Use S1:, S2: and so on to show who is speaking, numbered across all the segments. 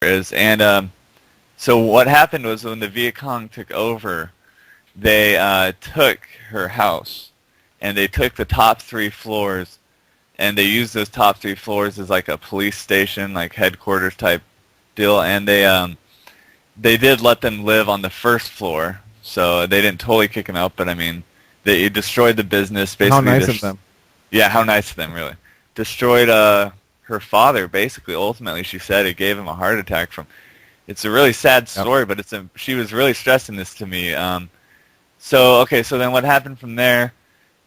S1: is. And so what happened was when the Viet Cong took over, they took her house, and they took the top 3 floors, and they used those top 3 floors as like a police station, like headquarters type deal. And they did let them live on the first floor, so they didn't totally kick them out. But I mean, they destroyed the business
S2: How
S1: basically.
S2: nice of them.
S1: Yeah, how nice of them, really. Destroyed her father, basically. Ultimately, she said it gave him a heart attack from. It's a really sad
S2: Yep.
S1: story, but she was really stressing this to me. So okay, so then what happened from there?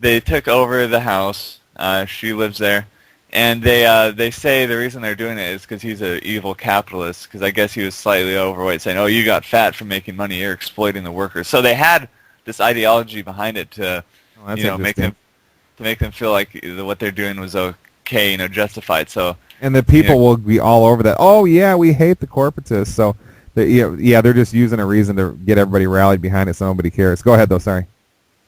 S1: They took over the house. She lives there, and they say the reason they're doing it is because he's an evil capitalist. Because I guess he was slightly overweight, saying, "Oh, you got fat from making money. You're exploiting the workers." So they had this ideology behind it to,
S2: Oh, that's
S1: make
S2: interesting.
S1: them feel like what they're doing was okay, justified. So,
S2: And the
S1: you know,
S2: people will be all over that. Oh yeah, we hate the corporatists. So, yeah, they're just using a reason to get everybody rallied behind it, so nobody cares. Go ahead though. Sorry.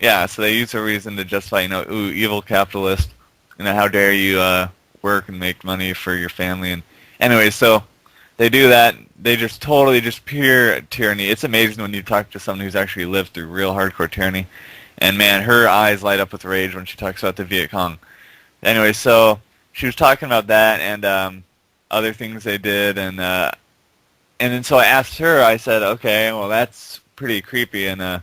S1: yeah, so they use a reason to justify, ooh, evil capitalist, how dare you work and make money for your family. And anyway, so they do that. They just totally just pure tyranny. It's amazing when you talk to someone who's actually lived through real hardcore tyranny. And man, her eyes light up with rage when she talks about the Viet Cong. Anyway, so she was talking about that and other things they did, and then so I asked her. I said, okay, well that's pretty creepy, and I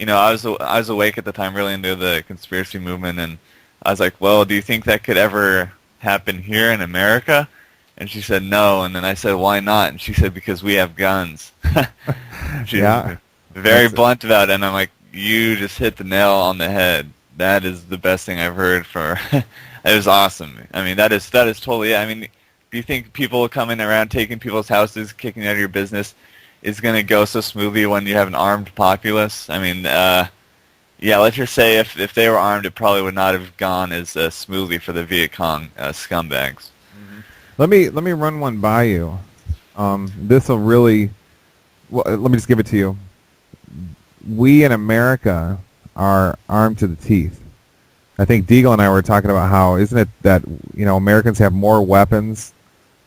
S1: was awake at the time, really into the conspiracy movement, and I was like, well, do you think that could ever happen here in America? And she said no, and then I said, why not? And she said, because we have guns. She was
S2: Yeah.
S1: very
S2: That's
S1: blunt about it, and I'm like, you just hit the nail on the head. That is the best thing I've heard for. It was awesome. I mean, that is totally it. I mean, do you think people coming around, taking people's houses, kicking out of your business, is going to go so smoothly when you have an armed populace? I mean, yeah, let's just say if they were armed, it probably would not have gone as smoothly for the Viet Cong scumbags.
S2: let me run one by you. This will really. Well, let me just give it to you. We in America are armed to the teeth. I think Deagle and I were talking about how isn't it that Americans have more weapons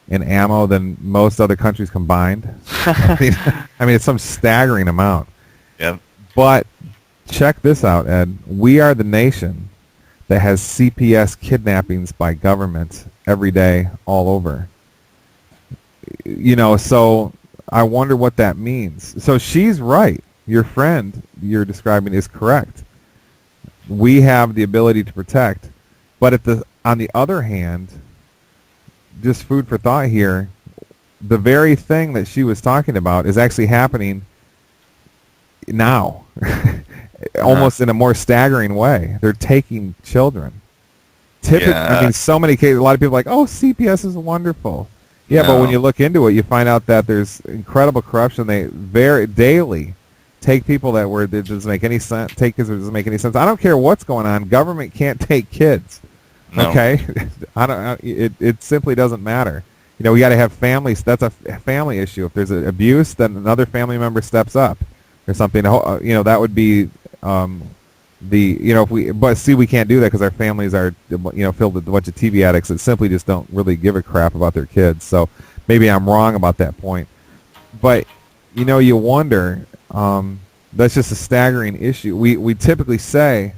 S2: and ammo than most other countries combined. I mean it's some staggering amount.
S1: Yep.
S2: But check this out, Ed. We are the nation that has CPS kidnappings by government every day all over. So I wonder what that means. So she's right. Your friend you're describing is correct. We have the ability to protect, but on the other hand, just food for thought here, the very thing that she was talking about is actually happening now, almost in a more staggering way. They're taking children. Typically, I
S1: Yeah.
S2: mean, so many cases. A lot of people are like, "Oh, CPS is wonderful." Yeah, but when
S1: No.
S2: you look into it, you find out that there's incredible corruption. They very daily take people that doesn't make any sense. Take kids where it doesn't make any sense. I don't care what's going on. Government can't take kids.
S1: No.
S2: Okay, I don't. It simply doesn't matter. We got to have families. That's a family issue. If there's abuse, then another family member steps up or something. That would be if we. But see, we can't do that because our families are filled with a bunch of TV addicts that simply just don't really give a crap about their kids. So maybe I'm wrong about that point. But you wonder. That's just a staggering issue. We typically say,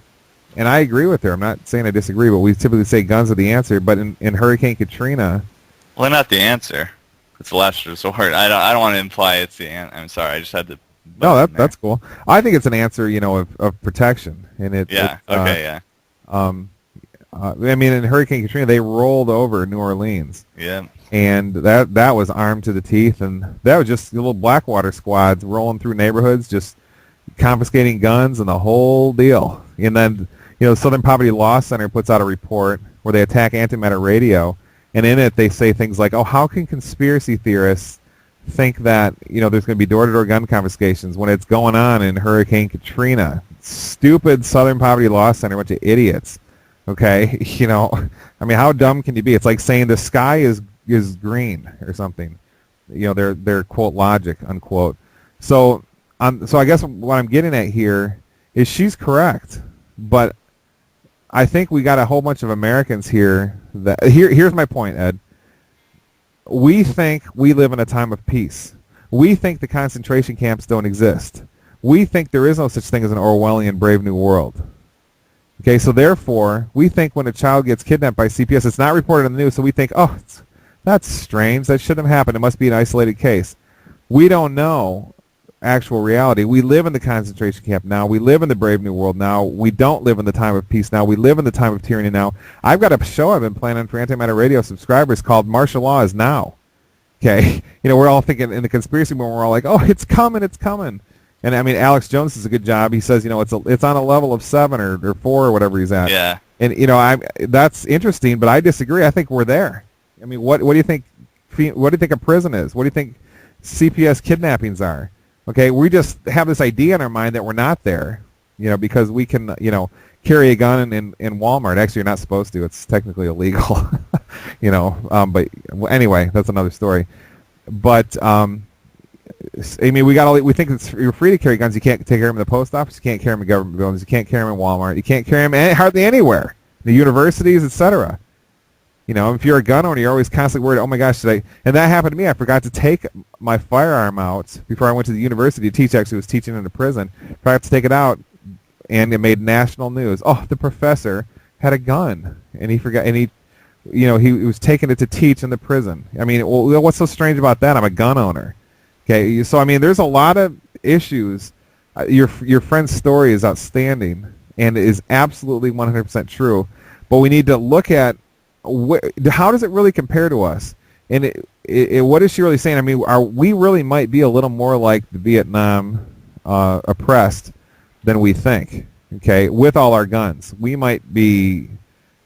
S2: and I agree with her. I'm not saying I disagree, but we typically say guns are the answer. But in Hurricane Katrina,
S1: Well, not the answer. It's the last resort. I don't want to imply it's the answer. I'm sorry. I just had to
S2: no,
S1: butt in there.
S2: that's cool. I think it's an answer, of protection, and
S1: Yeah.
S2: it's
S1: Okay. Yeah.
S2: I mean, in Hurricane Katrina, they rolled over New Orleans,
S1: Yeah.
S2: and that was armed to the teeth, and that was just little Blackwater squads rolling through neighborhoods, just confiscating guns and the whole deal. And then, Southern Poverty Law Center puts out a report where they attack Antimatter radio, and in it they say things like, "Oh, how can conspiracy theorists think that there's going to be door-to-door gun confiscations when it's going on in Hurricane Katrina?" Stupid Southern Poverty Law Center, bunch of idiots. Okay, I mean, how dumb can you be? It's like saying the sky is green or something. Their quote logic unquote. So I guess what I'm getting at here is she's correct, but I think we got a whole bunch of Americans here that here's my point, Ed. we think we live in a time of peace. We think the concentration camps don't exist. We think there is no such thing as an Orwellian Brave New World. Okay, so therefore, we think when a child gets kidnapped by CPS, it's not reported in the news, so we think, oh, that's strange. That shouldn't have happened. It must be an isolated case. We don't know actual reality. We live in the concentration camp now. We live in the Brave New World now. We don't live in the time of peace now. We live in the time of tyranny now. I've got a show I've been planning for Antimatter Radio subscribers called Martial Law is Now. Okay, we're all thinking in the conspiracy world, we're all like, oh, it's coming, it's coming. And I mean, Alex Jones does a good job. He says, it's on a level of 7 or 4 or whatever he's at.
S1: Yeah.
S2: And that's interesting, but I disagree. I think we're there. I mean, what do you think? What do you think a prison is? What do you think CPS kidnappings are? Okay, we just have this idea in our mind that we're not there. Because we can, carry a gun in Walmart. Actually, you're not supposed to. It's technically illegal. But anyway, that's another story. But I mean, we think you're free to carry guns. You can't take them in the post office. You can't carry them in government buildings. You can't carry them in Walmart. You can't carry them hardly anywhere. The universities, etc. If you're a gun owner, you're always constantly worried, oh my gosh, and that happened to me. I forgot to take my firearm out before I went to the university to teach. Actually, was teaching in a prison. I forgot to take it out, and it made national news. Oh, the professor had a gun, and he forgot, and he was taking it to teach in the prison. I mean, well, what's so strange about that? I'm a gun owner. Okay, so I mean, there's a lot of issues. Your friend's story is outstanding and is absolutely 100% true, but we need to look at how does it really compare to us, and what is she really saying? I mean, we really might be a little more like the Vietnam oppressed than we think. Okay, with all our guns, we might be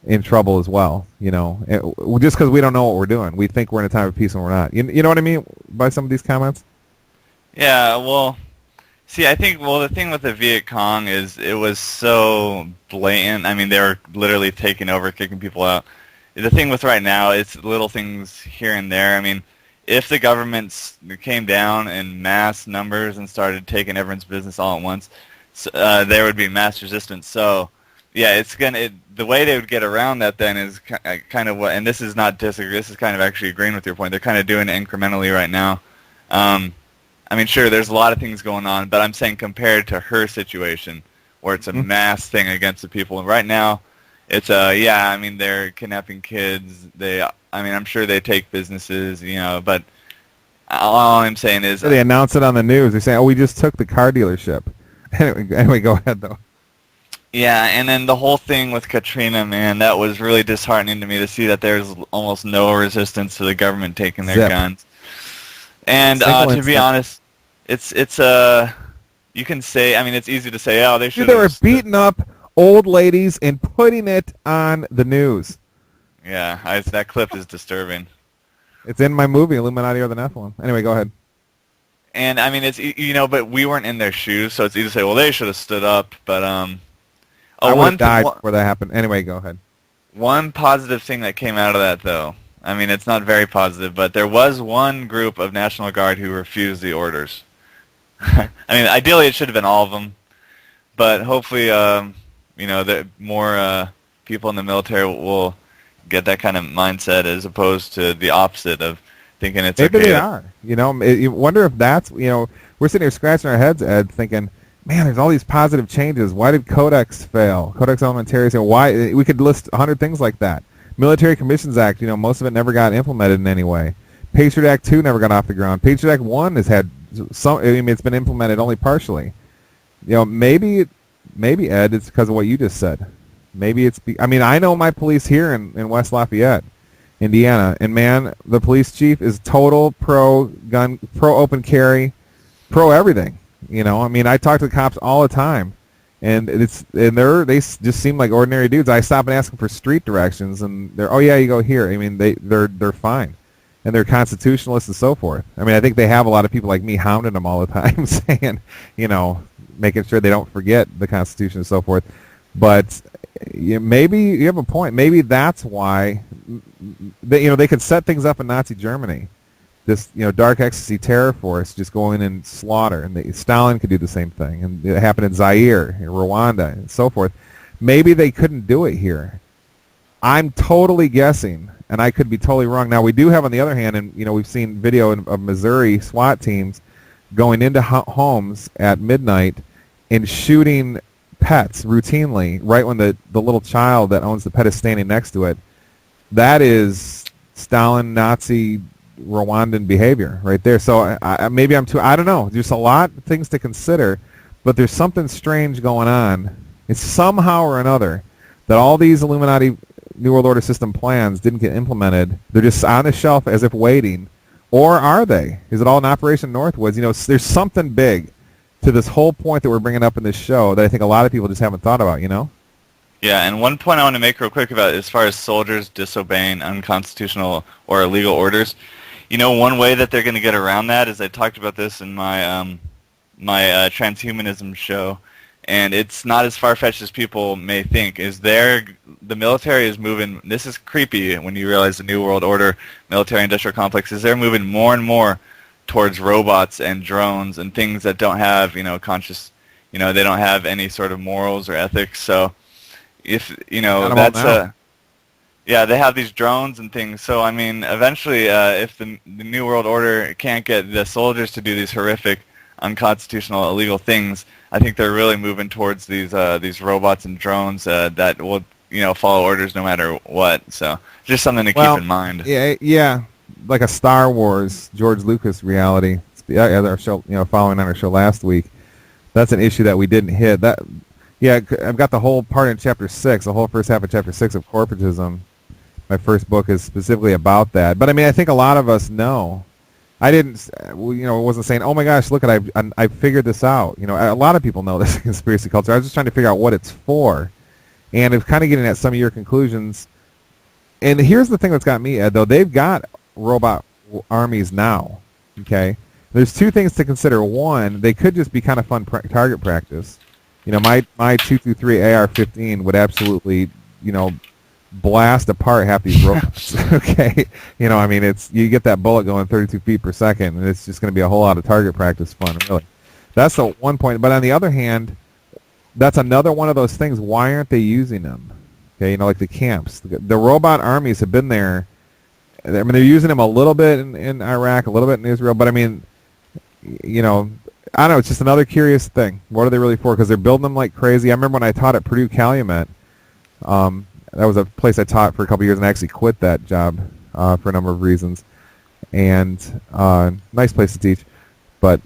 S2: in trouble as well. Just because we don't know what we're doing, we think we're in a time of peace when we're not. You know what I mean by some of these comments?
S1: Yeah, well, see, I think, the thing with the Viet Cong is it was so blatant. I mean, they were literally taking over, kicking people out. The thing with right now, it's little things here and there. I mean, if the government came down in mass numbers and started taking everyone's business all at once, there would be mass resistance. So, yeah, the way they would get around that then is kind of what, and this is not disagree, this is kind of actually agreeing with your point. They're kind of doing it incrementally right now. I mean, sure, there's a lot of things going on, but I'm saying compared to her situation, where it's a mass thing against the people. And right now, it's I mean, they're kidnapping kids. I'm sure they take businesses, but all I'm saying is
S2: they announce it on the news. They're saying, "Oh, we just took the car dealership." Anyway, go ahead though.
S1: Yeah, and then the whole thing with Katrina, man, that was really disheartening to me to see that there's almost no resistance to the government taking their guns. And to be honest, it's you can say, I mean, it's easy to say, oh, they should.
S2: They were beating up old ladies and putting it on the news.
S1: Yeah, that clip is disturbing.
S2: It's in my movie, Illuminati or the Nephilim. Anyway, go ahead.
S1: And I mean, it's but we weren't in their shoes, so it's easy to say, well, they should have stood up. But
S2: I would have died before that happened. Anyway, go ahead.
S1: One positive thing that came out of that, though, I mean, it's not very positive, but there was one group of National Guard who refused the orders. I mean, ideally it should have been all of them, but hopefully, that more people in the military will get that kind of mindset as opposed to the opposite of thinking it's okay.
S2: Maybe they are. You wonder if that's, we're sitting here scratching our heads, Ed, thinking, man, there's all these positive changes. Why did Codex fail? Codex Alimentarius, why? We could list 100 things like that. Military Commissions Act, most of it never got implemented in any way. Patriot Act 2 never got off the ground. Patriot Act 1 has had some, I mean, it's been implemented only partially. Maybe Ed, it's because of what you just said. Maybe it's, I know my police here in West Lafayette, Indiana, and man, the police chief is total pro-gun, pro-open carry, pro-everything. I talk to the cops all the time, and they just seem like ordinary dudes. I stop and ask them for street directions, and they're, oh yeah, you go here. I mean, they're fine, and they're constitutionalists and so forth. I mean, I think they have a lot of people like me hounding them all the time, saying, making sure they don't forget the Constitution and so forth. But maybe you have a point. Maybe that's why they could set things up in Nazi Germany. This dark ecstasy terror force just go in and slaughter, and Stalin could do the same thing, and it happened in Zaire, in Rwanda, and so forth. Maybe they couldn't do it here. I'm totally guessing, and I could be totally wrong. Now we do have, on the other hand, and we've seen video of Missouri SWAT teams going into homes at midnight and shooting pets routinely, right when the little child that owns the pet is standing next to it. That is Stalin, Nazi, Rwandan behavior right there. So maybe I don't know. There's a lot of things to consider, but there's something strange going on. It's somehow or another that all these Illuminati New World Order system plans didn't get implemented. They're just on the shelf as if waiting. Or are they? Is it all in Operation Northwoods? There's something big to this whole point that we're bringing up in this show that I think a lot of people just haven't thought about,
S1: Yeah, and one point I want to make real quick about as far as soldiers disobeying unconstitutional or illegal orders, one way that they're going to get around that is I talked about this in my transhumanism show, and it's not as far-fetched as people may think. The military is moving. This is creepy when you realize the New World Order military-industrial complex is they're moving more and more towards robots and drones and things that don't have conscious, they don't have any sort of morals or ethics. So if that's yeah, they have these drones and things. So I mean, eventually, if the New World Order can't get the soldiers to do these horrific, unconstitutional, illegal things, I think they're really moving towards these robots and drones that will follow orders no matter what. So just something to keep in mind.
S2: Yeah, like a Star Wars George Lucas reality. Our show, following on our show last week, that's an issue that we didn't hit. I've got the whole part in Chapter 6, the whole first half of Chapter 6 of Corporatism. My first book is specifically about that. But I mean, I think a lot of us know. I didn't, wasn't saying, oh my gosh, look at I figured this out. A lot of people know this conspiracy culture. I was just trying to figure out what it's for, and it's kind of getting at some of your conclusions. And here's the thing that's got me, Ed. Though they've got robot armies now. Okay, there's two things to consider. One, they could just be kind of fun target practice. My 223 AR-15 would absolutely, blast apart half these robots. Okay, I mean, you get that bullet going 32 feet per second, and it's just going to be a whole lot of target practice fun. Really, that's the one point. But on the other hand, that's another one of those things. Why aren't they using them? Okay, like the camps. The robot armies have been there. I mean, they're using them a little bit in Iraq, a little bit in Israel. But I mean, I don't know. It's just another curious thing. What are they really for? Because they're building them like crazy. I remember when I taught at Purdue Calumet. That was a place I taught for a couple of years, and I actually quit that job for a number of reasons. And nice place to teach. But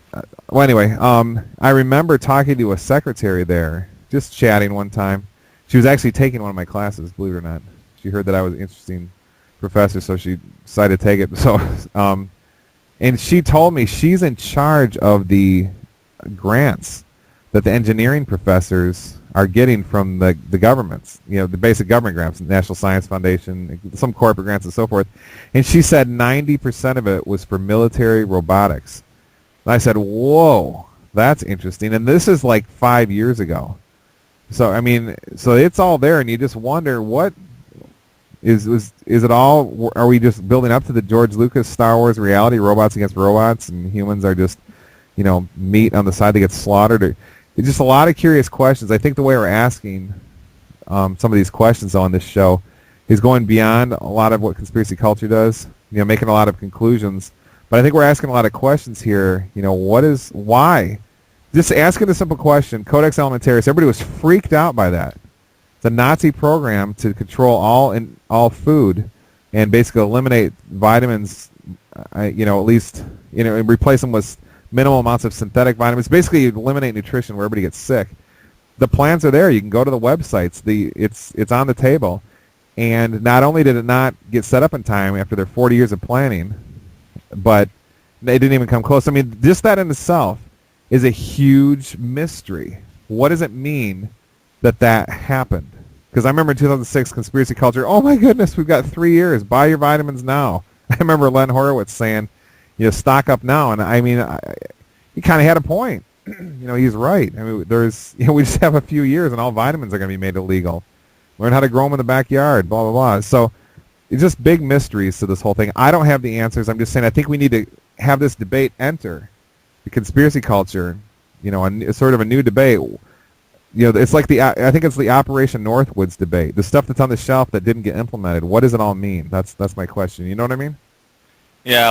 S2: anyway, I remember talking to a secretary there, just chatting one time. She was actually taking one of my classes, believe it or not. She heard that I was an interesting professor, so she decided to take it. So, and she told me she's in charge of the grants that the engineering professors are getting from the governments, the basic government grants, National Science Foundation, some corporate grants and so forth. And she said 90% of it was for military robotics. And I said, whoa, that's interesting. And this is like 5 years ago. So, I mean, so it's all there, and you just wonder, what is it all, are we just building up to the George Lucas Star Wars reality, robots against robots, and humans are just, meat on the side that gets slaughtered? Or, it's just a lot of curious questions. I think the way we're asking some of these questions on this show is going beyond a lot of what conspiracy culture does, making a lot of conclusions. But I think we're asking a lot of questions here. Why? Just asking a simple question. Codex Alimentarius, everybody was freaked out by that. It's a Nazi program to control all food and basically eliminate vitamins, at least, and replace them with minimal amounts of synthetic vitamins. Basically, you eliminate nutrition where everybody gets sick. The plans are there. You can go to the websites. It's on the table. And not only did it not get set up in time after their 40 years of planning, but they didn't even come close. I mean, just that in itself is a huge mystery. What does it mean that happened? Because I remember in 2006, conspiracy culture, oh my goodness, we've got 3 years. Buy your vitamins now. I remember Len Horowitz saying, stock up now. And I mean, he kind of had a point. He's right. I mean, we just have a few years and all vitamins are going to be made illegal. Learn how to grow them in the backyard, blah, blah, blah. So it's just big mysteries to this whole thing. I don't have the answers. I'm just saying I think we need to have this debate enter the conspiracy culture, sort of a new debate. it's like I think it's the Operation Northwoods debate. The stuff that's on the shelf that didn't get implemented. What does it all mean? That's my question. You know what I mean?
S1: Yeah.